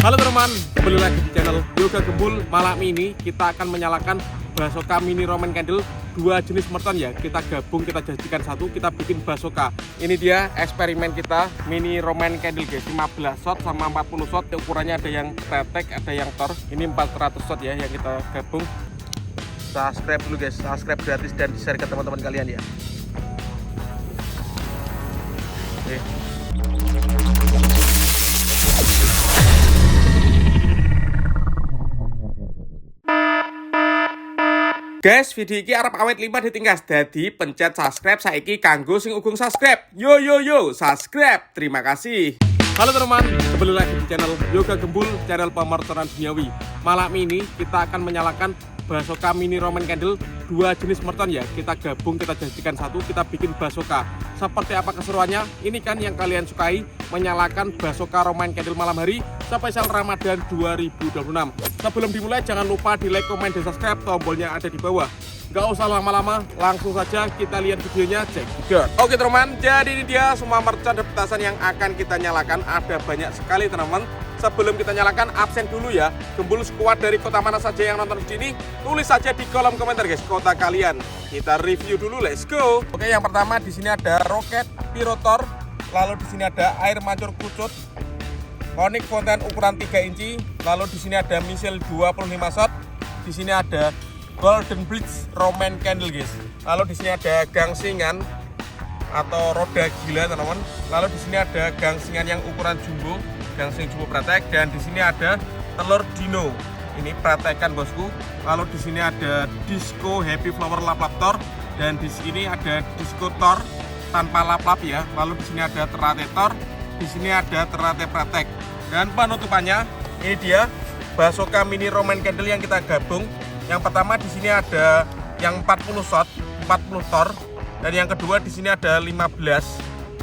Halo teman-teman, kembali lagi di channel Yoga Gembul. Malam ini kita akan menyalakan basoka mini Roman candle. Dua jenis merton ya, kita gabung, kita jadikan satu, kita bikin basoka. Ini dia eksperimen kita, mini Roman candle guys. 15 shot sama 40 shot, ukurannya ada yang pretek, ada yang tor. Ini 400 shot ya yang kita gabung. Subscribe dulu guys, subscribe gratis dan di share ke teman-teman kalian ya. Oke. Guys, video ini arep awet 5 ditingkas. Dadi pencet subscribe saiki kanggo sing ugung subscribe. Yo yo yo, subscribe. Terima kasih. Halo teman-teman, kembali lagi di channel Yoga Gembul, channel pemertonan duniawi. Malam ini kita akan menyalakan basoka mini Roman candle. Dua jenis merton ya, kita gabung, kita jadikan satu, kita bikin basoka. Seperti apa keseruannya? Ini kan yang kalian sukai, menyalakan basoka Roman candle malam hari spesial Ramadan 2026. Sebelum dimulai jangan lupa di like, komen, dan subscribe, tombolnya ada di bawah. Gak usah lama-lama, langsung saja kita lihat videonya, check it out. Oke teman-teman, jadi ini dia semua mercon dan petasan yang akan kita nyalakan. Ada banyak sekali teman-teman. Sebelum kita nyalakan, absen dulu ya. Gembul squad dari kota mana saja yang nonton video ini, tulis saja di kolom komentar guys kota kalian. Kita review dulu, let's go. Oke, yang pertama di sini ada roket pirotor, lalu di sini ada air mancur kucut, konik fonten ukuran 3 inci, lalu di sini ada misil 25 shot, di sini ada golden blitz Roman candle guys. Lalu di sini ada gangsingan atau roda gila teman-teman. Lalu di sini ada gangsingan yang ukuran jumbo, gangsing jumbo pratek, dan di sini ada telur dino. Ini pratekan bosku. Lalu di sini ada disco happy flower lap-lap tor, dan di sini ada disco tor tanpa lap-lap ya. Lalu di sini ada terate tor, di sini ada terate pratek. Dan penutupannya ini dia basoka mini Roman candle yang kita gabung. Yang pertama di sini ada yang 40 shot, 40 tor, dan yang kedua di sini ada 15.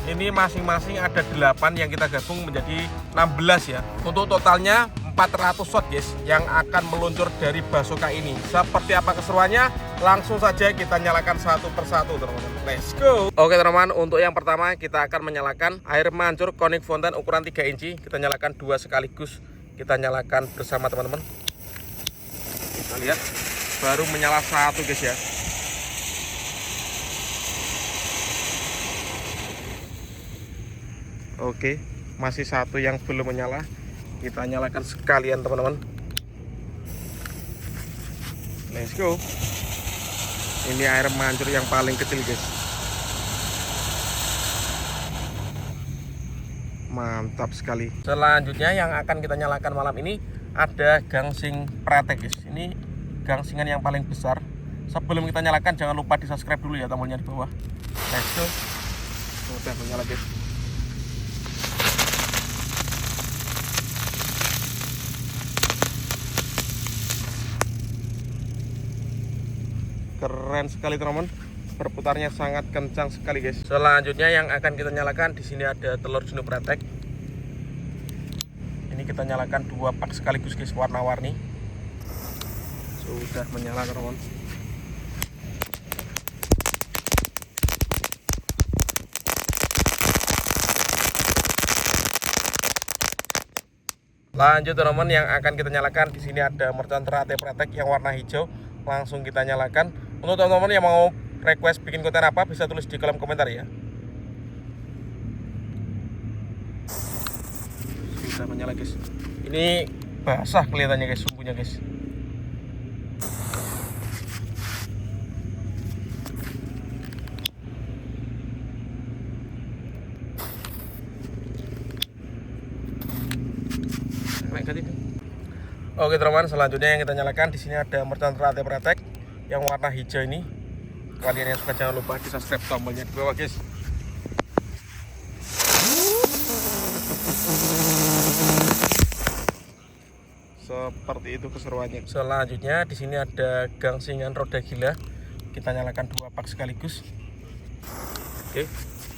Ini masing-masing ada 8 yang kita gabung menjadi 16 ya. Untuk totalnya 400 shot guys yang akan meluncur dari basoka ini. Seperti apa keseruannya? Langsung saja kita nyalakan satu persatu teman-teman. Let's go. Oke teman-teman, untuk yang pertama kita akan menyalakan air mancur konik fonten ukuran 3 inci. Kita nyalakan dua sekaligus. Kita nyalakan bersama teman-teman. Kita lihat baru menyala satu guys ya. Oke, masih satu yang belum menyala. Kita nyalakan sekalian teman-teman. Let's go. Ini air mancur yang paling kecil guys. Mantap sekali. Selanjutnya yang akan kita nyalakan malam ini ada gangsing pratek guys. Ini gangsingan yang paling besar. Sebelum kita nyalakan jangan lupa di subscribe dulu ya, tombolnya di bawah. Let's go. Sudah menyala guys. Keren sekali teman-teman, berputarnya sangat kencang sekali guys. Selanjutnya yang akan kita nyalakan di sini ada telur dino pratek. Ini kita nyalakan dua pak sekaligus guys, warna-warni. Sudah menyala teman-teman. Lanjut teman-teman, yang akan kita nyalakan di sini ada mercon terate pratek yang warna hijau. Langsung kita nyalakan. Untuk teman-teman yang mau request bikin konten apa bisa tulis di kolom komentar ya. Sudah menyala guys. Ini basah kelihatannya guys, sumbunya guys. Oke teman-teman, selanjutnya yang kita nyalakan di sini ada mercon terate pratek yang warna hijau ini. Kalian yang suka jangan lupa di subscribe, tombolnya di bawah guys. Seperti itu keseruannya. Selanjutnya di sini ada gangsingan roda gila. Kita nyalakan dua pak sekaligus. Oke,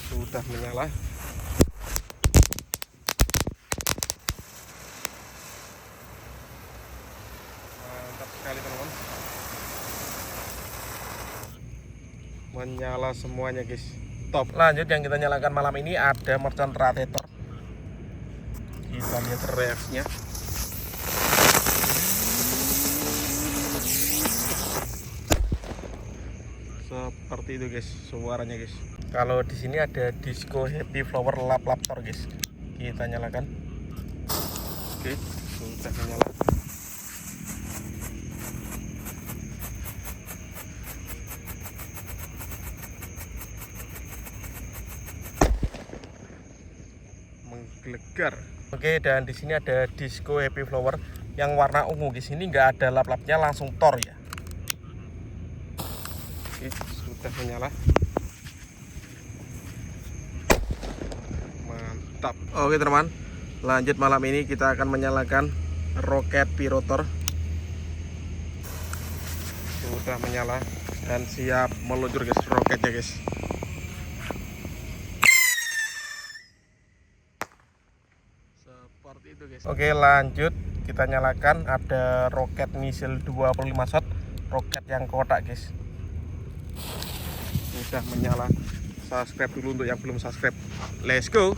sudah menyala. Mantap sekali teman-teman. Menyala semuanya guys, top. Lanjut yang kita nyalakan malam ini ada mercon terate tor. Kita lihat reaksinya. seperti itu guys suaranya guys. Kalau di sini ada disco happy flower lap laptor guys. Kita nyalakan. Oke, sudah menyala. Menggelegar. Oke, dan di sini ada disco happy flower yang warna ungu guys. Ini nggak ada lap-lapnya, langsung tor ya. Oke, sudah menyala. Mantap. Oke teman, lanjut malam ini kita akan menyalakan roket pirotor. Sudah menyala dan siap meluncur guys roketnya guys. Seperti itu guys. Oke, lanjut kita nyalakan, ada roket misil 25 shot, roket yang kotak guys. Sudah menyala. Subscribe dulu untuk yang belum subscribe. Let's go.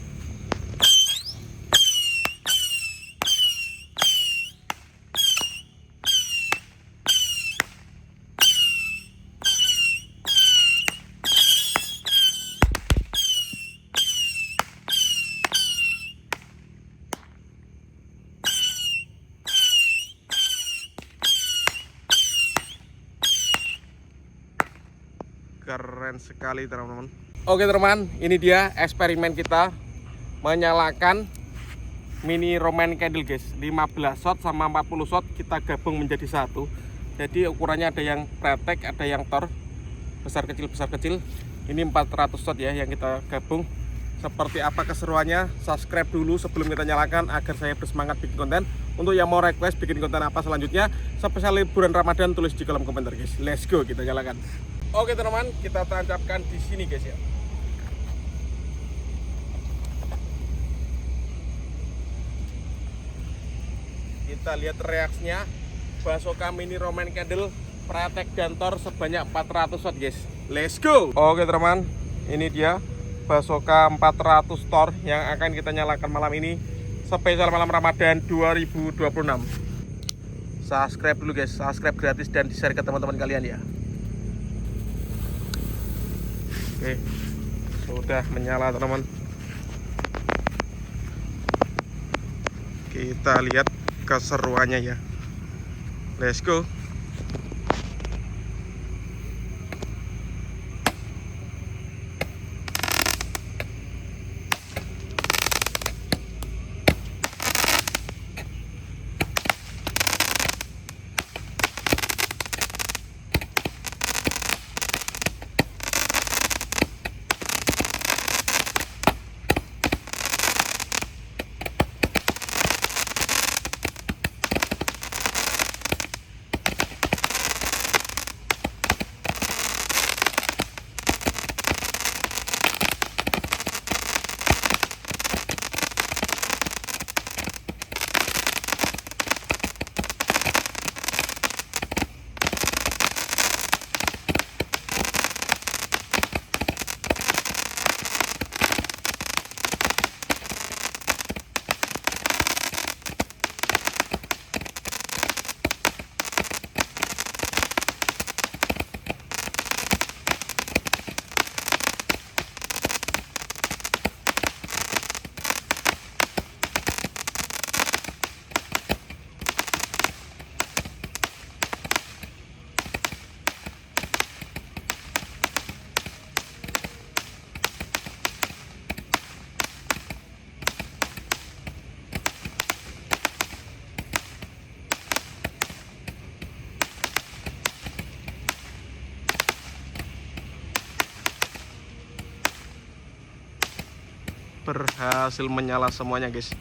Keren sekali teman-teman. Oke teman, ini dia eksperimen kita menyalakan mini Roman candle guys. 15 shot sama 40 shot kita gabung menjadi satu. Jadi ukurannya ada yang pretek, ada yang tor, besar kecil. Ini 400 shot ya yang kita gabung. Seperti apa keseruannya? Subscribe dulu sebelum kita nyalakan agar saya bersemangat bikin konten. Untuk yang mau request bikin konten apa selanjutnya spesial liburan Ramadan, tulis di kolom komentar guys. Let's go, kita nyalakan. Oke teman, kita tancapkan di sini guys ya. Kita lihat reaksinya. Basoka mini Roman candle pretek dan tor sebanyak 400 watt guys. Let's go. Oke teman, ini dia Basoka 400 tor yang akan kita nyalakan malam ini spesial malam Ramadan 2026. Subscribe dulu guys, subscribe gratis dan di-share ke teman-teman kalian ya. Oke, sudah menyala teman-teman. Kita lihat keseruannya ya. Let's go. Berhasil menyala semuanya guys.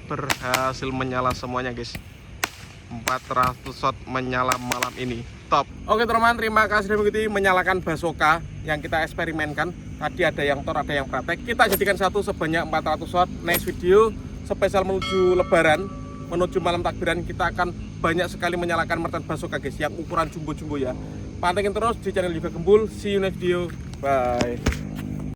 berhasil menyala semuanya guys. 400 shot menyala malam ini, top. Oke teman-teman, terima kasih sudah mengikuti menyalakan Basoka yang kita eksperimenkan. Tadi ada yang tor, ada yang praktek. Kita jadikan satu sebanyak 400 shot. Next video spesial menuju lebaran, menuju malam takbiran, kita akan banyak sekali menyalakan mertan Basoka guys, yang ukuran jumbo-jumbo ya. Pantengin terus di channel Yoga Gembul. See you next video, bye.